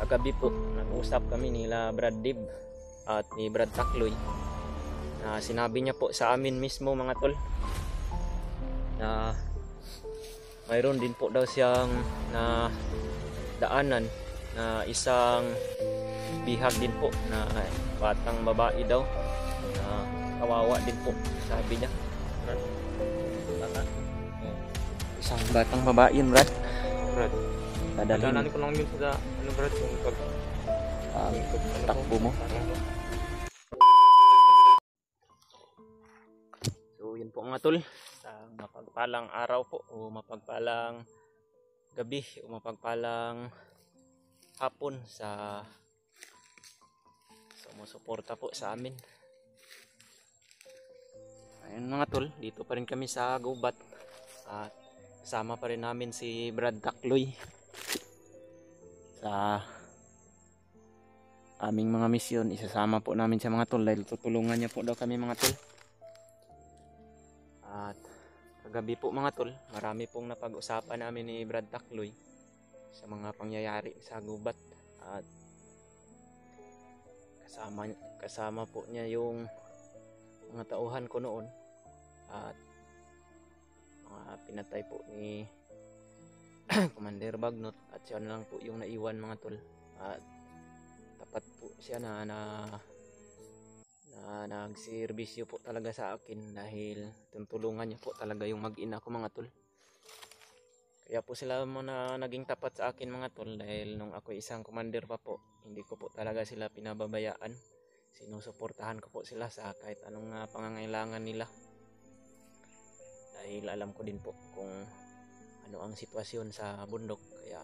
Kagabi po, nag-usap kami nila Brad Dib at ni Brad Takloy na sinabi niya po sa amin mismo mga tol na mayroon din po daw siyang na daanan na isang bihag din po na batang babae daw na kawawa din po, sabi niya. Brad, bata? Isang batang babae yun, Brad. Brad, dadalhin ko lang yun sa ano Brad, yung pag takbo mo. So yun po mga tol, sa mapagpalang araw po o mapagpalang gabi o mapagpalang hapon sa sumusuporta po sa amin. Ayun mga tol, dito pa rin kami sa gubat at kasama pa rin namin si Brad Takloy sa aming mga misyon. Isasama po namin sa mga tol dahil tutulungan niya po daw kami mga tol. At kagabi po mga tol, marami pong napag-usapan namin ni Brad Takloy sa mga pangyayari sa gubat at kasama po niya yung mga tauhan ko noon at mga pinatay po ni Commander Bagnot at siya na lang po yung naiwan mga tol. At tapat po siya na nagserbisyo po talaga sa akin dahil tutulungan niya po talaga yung mag-ina ko mga tol. Kaya po sila muna naging tapat sa akin mga tol dahil nung ako isang commander pa po, hindi ko po talaga sila pinababayaan. Sinusuportahan ko po sila sa kahit anong pangangailangan nila. Dahil alam ko din po kung ano ang sitwasyon sa bundok. Kaya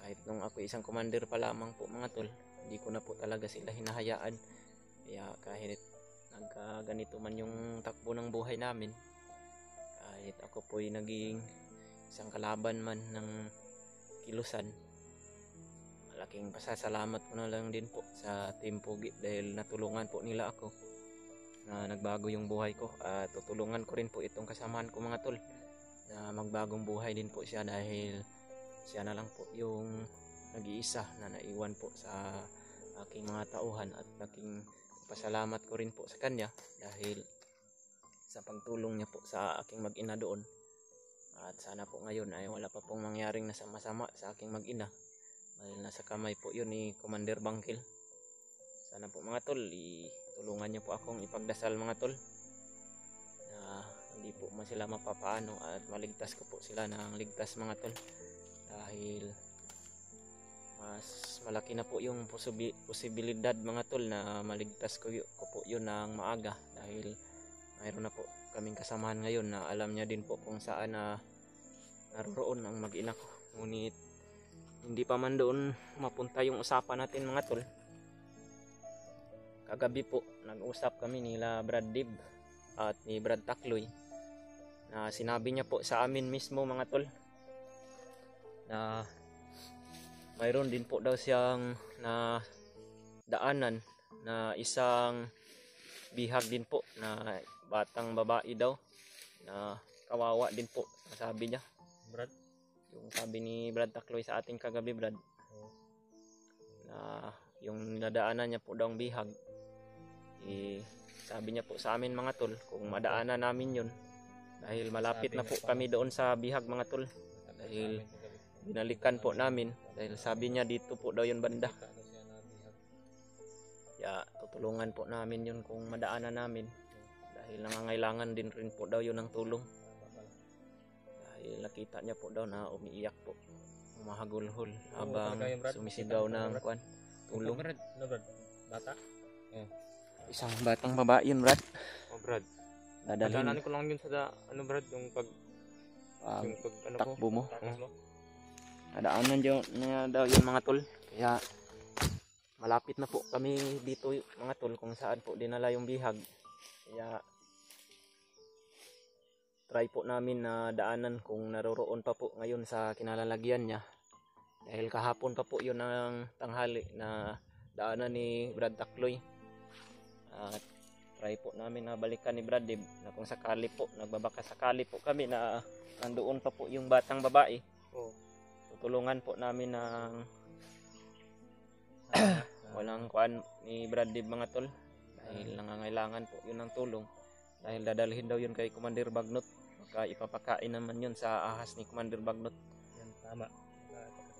kahit nung ako isang commander pa lamang po mga tol, hindi ko na po talaga sila hinahayaan. Kaya kahit nagkaganito man yung takbo ng buhay namin, kahit ako po'y naging isang kalaban man ng kilusan, malaking pasasalamat ko na lang din po sa Team Pugi dahil natulungan po nila ako na nagbago yung buhay ko. At tutulungan ko rin po itong kasamahan ko mga tol na magbagong buhay din po siya dahil siya na lang po yung nag-iisa na naiwan po sa aking mga tauhan. At laking pasalamat ko rin po sa kanya dahil sa pagtulong niya po sa aking mag-ina doon. At sana po ngayon ay wala pa pong mangyaring nasama-sama sa aking mag-ina dahil nasa kamay po yun ni Commander Bangkil. Sana po mga tol, tulungan niyo po akong ipagdasal mga tol na hindi po sila mapapaano at maligtas ko po sila ng ligtas mga tol, dahil mas malaki na po yung posibilidad mga tol na maligtas ko po yun ng maaga dahil mayroon na po kaming kasamahan ngayon na alam niya din po kung saan na naroroon ang mag-ina ko. Ngunit hindi pa man doon mapunta yung usapan natin mga tol. Kagabi po, nag-usap kami nila Brad Dib at ni Brad Takloy na sinabi niya po sa amin mismo mga tol na mayroon din po daw siyang na daanan na isang bihag din po na batang babae daw na kawawa din po, sabi niya. Brad, yung sabi ni Brad Takloy sa ating kagabi Brad, na yung nadaanan niya po daw ang bihag, sabi niya po sa amin mga tol kung madaanan namin yun dahil malapit na po kami doon sa bihag mga tol, dahil binalikan po namin dahil sabi niya dito po daw yun banda. Kaya tutulungan po namin yun kung madaanan namin dahil nangangailangan din rin po daw yun ng tulong dahil nakita niya po daw na umiiyak po, umahagulhol habang sumisigaw ng kwan tulong. bata? Isang batang babae yun Brad. Oh Brad, Dadalhin ko lang yun sa ano Brad, yung pag ano takbo mo. mo. Nadaanan niya daw yun mga tol. Kaya malapit na po kami dito mga tol kung saan po dinala yung bihag. Kaya try po namin na daanan kung naroroon pa po ngayon sa kinalalagyan niya. Dahil kahapon pa po yun ang tanghali na daanan ni Brad Takloy. At try po namin na balikan ni Brad Dib na kung sakali po, nagbabaka sakali po kami na nandoon pa po yung batang babae. Tutulungan po namin ng ng kuan ni Bradley mga tol. Dahil nangangailangan po yun ng tulong. Dahil dadalhin daw yun kay Commander Bagnot. Baka ipapakain naman yun sa ahas ni Commander Bagnot. Yan, tama.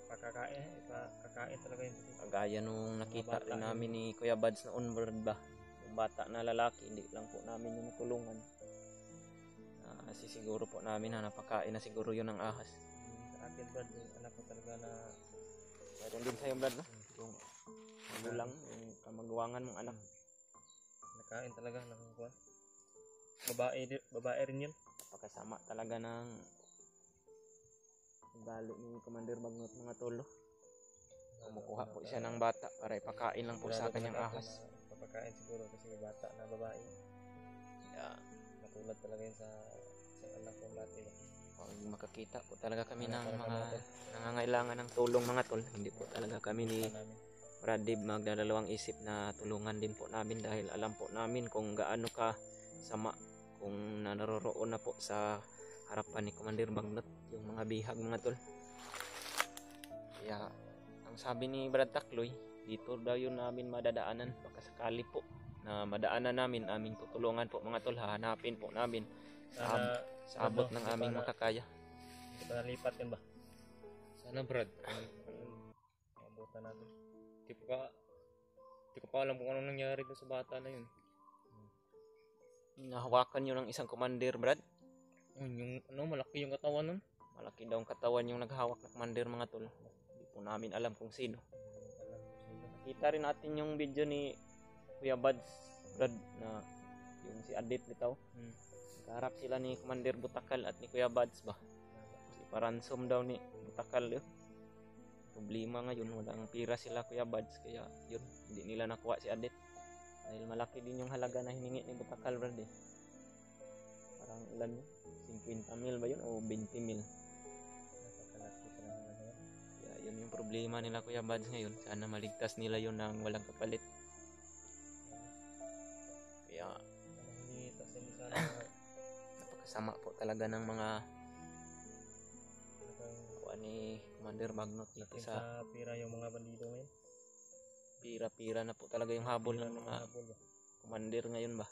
Ipakakain talaga yun. Kagaya nung nakita rin namin ni Kuya Bads na onward ba. Yung bata na lalaki, hindi lang po namin yung natulungan. Kasi siguro po namin na napakain na siguro yun ng ahas. Sa akin, Brad, yung anak ko talaga na... Mayroon din sa'yo, Brad, no? Yung magulang, yung kamagawangan mong anak. Nakain talaga ng kuwan. Babae rin yun. Napakasama talaga ng ugali ni Commander Bagnot mga tolo. Kumukuha po siya ng bata para ipakain lang po sa kanyang ahas. Papakain siguro kasi bata na babae. Yeah. Matulad talaga yun sa anak ko natin. Pag makakita po talaga kami ng mga nangangailangan ng tulong mga tol. Hindi po talaga kami ni Bradley magdadalawang isip na tulungan din po namin dahil alam po namin kung gaano ka sama kung naroroon na po sa harapan ni Commander Bagnot yung mga bihag mga tol. Kaya ang sabi ni Brad Takloy, dito daw yun namin madadaanan. Baka sakali po na madaanan namin, aming tutulungan po mga tol, hahanapin po namin sa abot ng aming makakaya. Hindi pa nalipat yun ba? Sana Brad, abutan natin. Hindi ko pa alam kung anong nangyari doon sa bata na yun. Nahawakan yun ng isang commander, Brad. Yung malaki yung katawan nun. Malaki daw ang katawan yung naghahawak na commander mga tol. Hindi po namin alam kung sino. Nakita rin natin yung video ni Kuya Bads, Brad, na yung si Adit bitaw. Nagkaharap sila ni Commander Butakal at ni Kuya Bads ba. Kasi paransom daw ni Butakal yun. Problema ngayon, walang pira sila Kuya Bads, kaya yun, hindi nila nakuha si Adit. Dahil malaki din yung halaga na hiningi ni Butakal, Brad eh. Parang ilan yun? 50 mil ba yun o 20 mil? Kaya yun yung problema nila Kuya Bads ngayon. Sana maligtas nila yun ng walang kapalit. Kaya napakasama po talaga ng mga ni Commander Bagnot dito sa pira yung mga bandido ngayon. Pira na po talaga yung habol ng mga commander ngayon ba.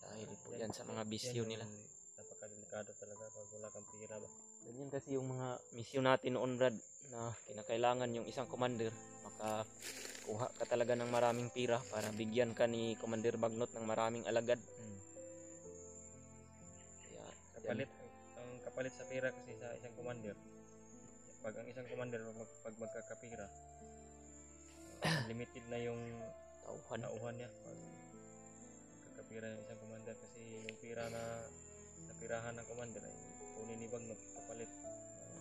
Dahil po yan sa mga bisyo nila. Napakadelikado talaga pag wala kang pira ba. Ganyan kasi yung mga misyon natin noon, Brad, na kinakailangan yung isang commander makakuha ka talaga ng maraming pira para bigyan ka ni Commander Bagnot ng maraming alagad. Kaya kapalit sa pira kasi sa isang commander, pag ang isang commander pag magkakapira, limited na yung tauhan niya pag magkakapira ng isang commander kasi yung pira na napirahan ng commander ay kunin ni Bagnot kapalit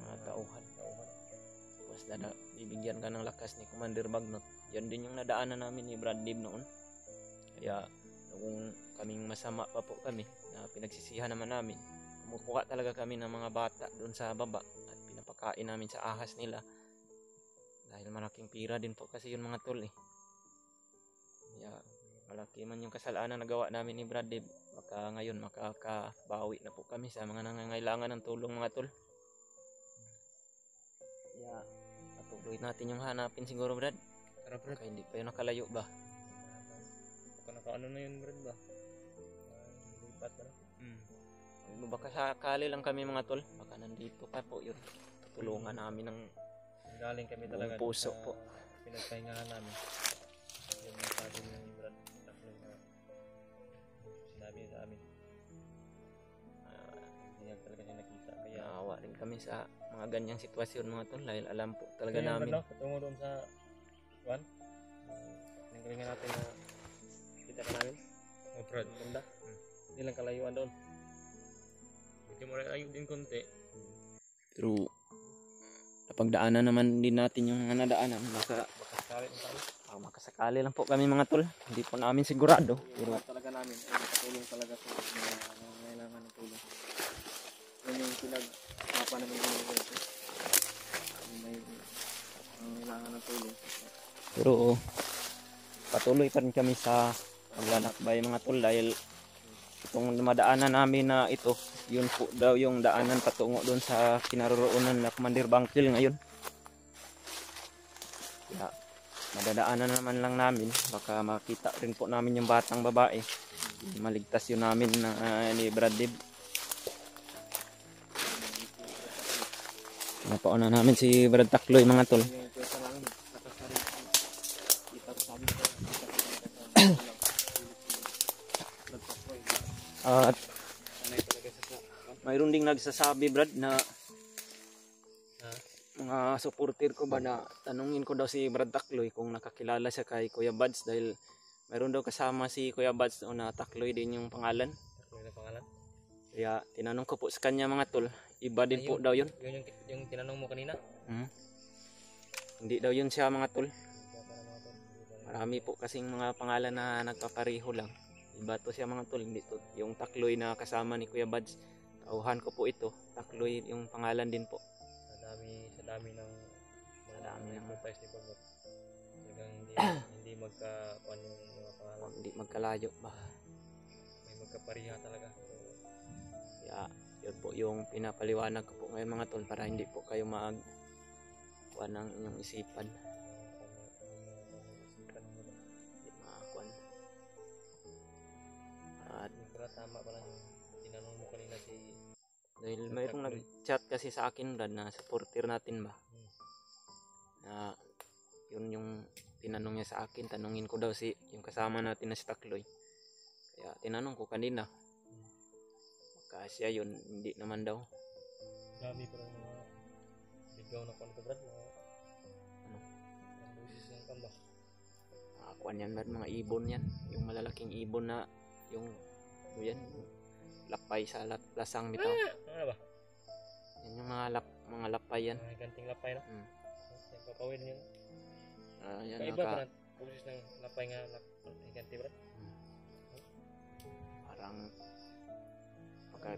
mga tauhan. Tapos bibigyan ka ng lakas ni Commander Bagnot. Yan din yung nadaanan namin ni Brad Dib noon. Kaya kung kaming masama pa po kami na pinagsisihan naman namin, kumukuha talaga kami ng mga bata doon sa baba at pinapakain namin sa ahas nila dahil malaking pira din po kasi yun mga tol eh. Kaya malaki man yung kasalanan na gawa namin ni Brad Dib, baka ngayon makakabawi na po kami sa mga nangangailangan ng tulong mga tol. Kaya patuloy natin yung hanapin siguro, Brad. Kaya hindi pa yun nakalayo ba? Baka nakaano na yun, Brad ba? Lipat ba na? Baka sakali lang kami mga tol, baka nandito pa po yun. Tutulungan namin ng galing kami talaga puso po. Pinagpahingahan namin. Yung sabi ni Brad Takloy na sinabi sa amin. Hindi niya talaga siya nakita. Kaya naawa rin kami sa mga ganyang sitwasyon mga tol dahil alam po talaga kaya namin. Patungo doon sa Juan. Nanggalingan natin na kita ka namin. Brad, ganda. Hindi lang kalayuan doon. Hindi mo rin ayun din konti. Pero napagdaanan naman din natin yung mga nadaanan. Makasakali lang po kami mga tol. Hindi po namin sigurado. Pero talaga namin ay nakatulong talaga sa mga nangangailangan ng tulong. Yan yung pinag-mapa namin yung ito. May nangangailangan ng tulong. Pero patuloy pa rin kami sa paglalakbay mga tol dahil itong madaanan namin na ito, yun po daw yung daanan patungo doon sa kinaroroonan na Commander Bangkil ngayon. Kaya madadaanan naman lang namin, baka makita rin po namin yung batang babae, maligtas yun namin na ni Brad Dib. Napauna namin si Brad Takloy mga tol. At mayroon ding nagsasabi Brad na mga supporter ko ba na tanungin ko daw si Brad Takloy kung nakakilala siya kay Kuya Buds, dahil mayroon daw kasama si Kuya Buds na Takloy din yung pangalan. Takloy na pangalan? Kaya tinanong ko po sa kanya mga tol, iba din po daw yun. Yung tinanong mo kanina? Hindi daw yun siya mga tol. Marami po kasing mga pangalan na nagpapareho lang. Iba to siya mga tol, hindi to yung Takloy na kasama ni Kuya Buds. Tauhan ko po ito, Takloy yung pangalan din po. Sa dami ng advertise ni Bagot. Talagang hindi magkakuan yung mga pangalan. Hindi magkalayo ba? May magkapariha talaga. Kaya yun po yung pinapaliwanag ko po ngayon mga tol, para hindi po kayo kuan ng inyong isipan. Hindi makakuan. At tama pala yung tinanong mo kanina si dahil mayroong nag-chat kasi sa akin Brad na supporter natin ba, na yun yung tinanong niya sa akin, tanungin ko daw si yung kasama natin na si Takloy. Kaya tinanong ko kanina, kasi yun hindi naman daw. Dami pa rin mga ligaw na kwan ko Brad, mga busis ng kamba. Kuan yan Brad, mga ibon yan, yung malalaking ibon na yung yan, lapay sa lasang bitaw. Ano ba? Yan yung mga lapay yan. Mga ganting lapay na? Yung kakawin yun. Yan Kaiba ba na busis ng lapay nga ganti Brad? Parang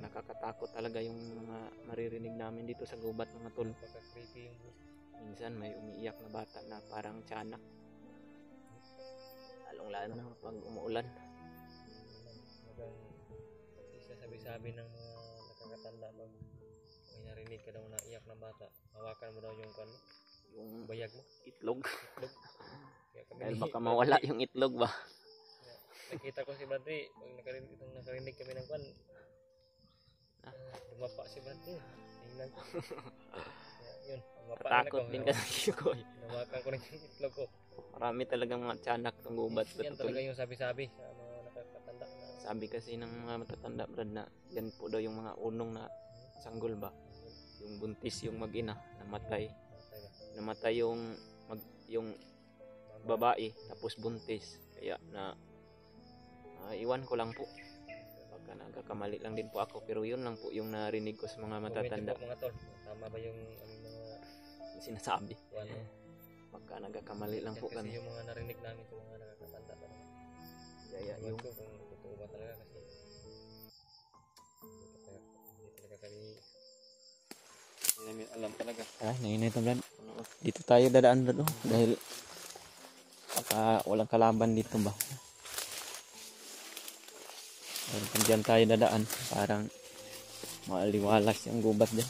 nakakatakot talaga yung mga maririnig namin dito sa gubat mga tol. Pagka-creepy yung busis. Minsan may umiiyak na bata na parang tiyanak. Lalong-lalo na pag umuulan. Isa sabi-sabi ng mga nakakatanda pag may narinig ka daw na iyak ng bata, hawakan mo daw yung yung bayag mo, itlog. Dahil baka mawala yung itlog ba. Nakita ko si Bradley pag nakarinig kami ng lumapa si Bradley. Tingnan ko. Yun, lumapa na Takot din kasi ko. Hawakan ko na yung itlog ko. Marami talagang mga tiyanak ng gubat. Yan talaga yung sabi-sabi sa mga nakakatanda na. Sabi kasi ng mga matatanda Brad na yan po daw yung mga unong na sanggol ba, yung buntis yung mag-ina namatay yung babae tapos buntis, kaya na iwan ko lang po, baka nagkakamali lang din po ako, pero yun lang po yung narinig ko sa mga matatanda. Mga tol, tama ba yung mga sinasabi? Baka nagkakamali lang po kasi kami. yung mga narinig namin sa mga nakakatanda talaga. Kaya yung kung totoo ba talaga, kasi hindi talaga kami namin alam talaga. Nainit na Brad. Dito tayo dadaan Brad, dahil baka walang kalaban dito ba. Kung dyan tayo dadaan, parang maliwalas yung gubat dyan.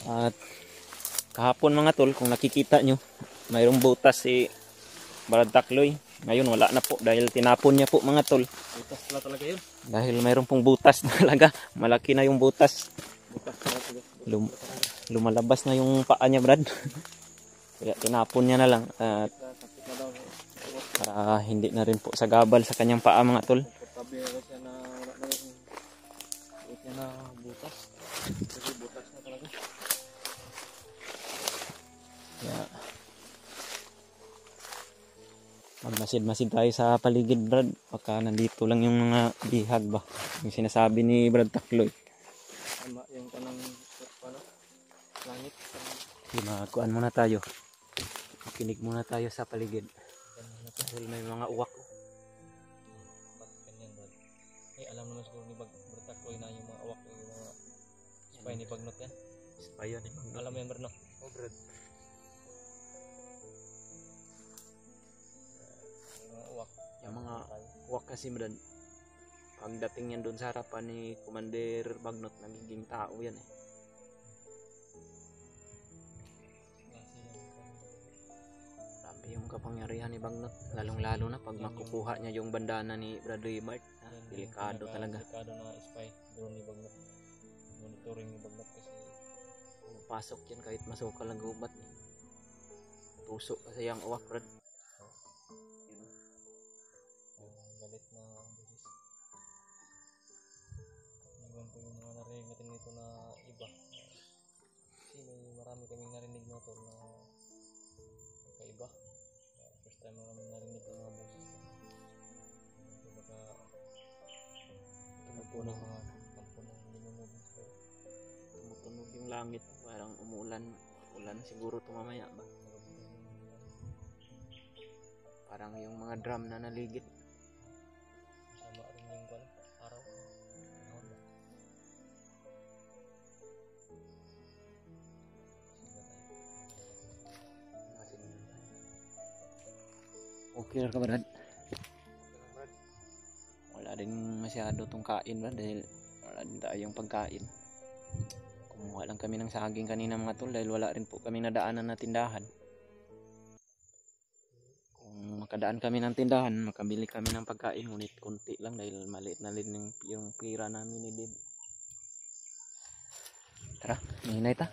At kahapon mga tol, kung nakikita nyo, mayroong butas si Brad Takloy. Ngayon wala na po dahil tinapon niya po mga tol. Butas pala talaga yun. Dahil mayroong pong butas talaga. Malaki na yung butas. Butas pala talaga. Lumalabas na yung paa niya Brad. Kaya tinapon niya na lang. At para hindi na rin po sagabal sa kanyang paa mga tol. Tabi na siya na butas. Kasi butas na talaga. Kaya magmasid-masid tayo sa paligid Brad. Baka nandito lang yung mga bihag ba, yung sinasabi ni Brad Takloy. Yung kanang langit. Makuan muna tayo. Kinig muna tayo sa paligid. Dahil may mga uwak. Ba't ganyan Brad? Alam naman siguro ni Brad Takloy na yung mga uwak, yung mga spy ni Bagnot yan. Spy ni Bagnot. Alam mo yan Brad, no? Oh Brad. Yung mga uwak kasi Brad, pagdating yan doon sa harapan ni Commander Bagnot, nagiging tao yan eh. kapangyarihan ni Bagnot, lalong lalo na pag makukuha niya yung bandana ni Bradley Bart. Delikado talaga. Delikado na spy drone ni Bagnot, monitoring ni Bagnot kasi Pasok yan kahit masukal ang gubat. Tusok kasi yung uwak, Brad. galit na busis. Ngayon po yung mga narinig natin nito na iba. Kasi may marami kaming narinig na to na kaiba. First time namin narinig ng mga boses. So baka tumutunog mga kampo ng limunog. Tumutunog yung langit, parang umuulan. Ulan siguro tumamaya ba? Parang yung mga drum na naligid. Sama rin yung araw. Panahon ba? Okay ka, Brad? Wala din masyado tong kain, Brad, dahil wala din tayong pagkain. Kumuha lang kami ng saging kanina mga tol dahil wala rin po kami nadaanan na tindahan. Kung makadaan kami ng tindahan, makabili kami ng pagkain, ngunit konti lang dahil maliit na rin yung pira namin ni Dib. Tara, mahinay ta.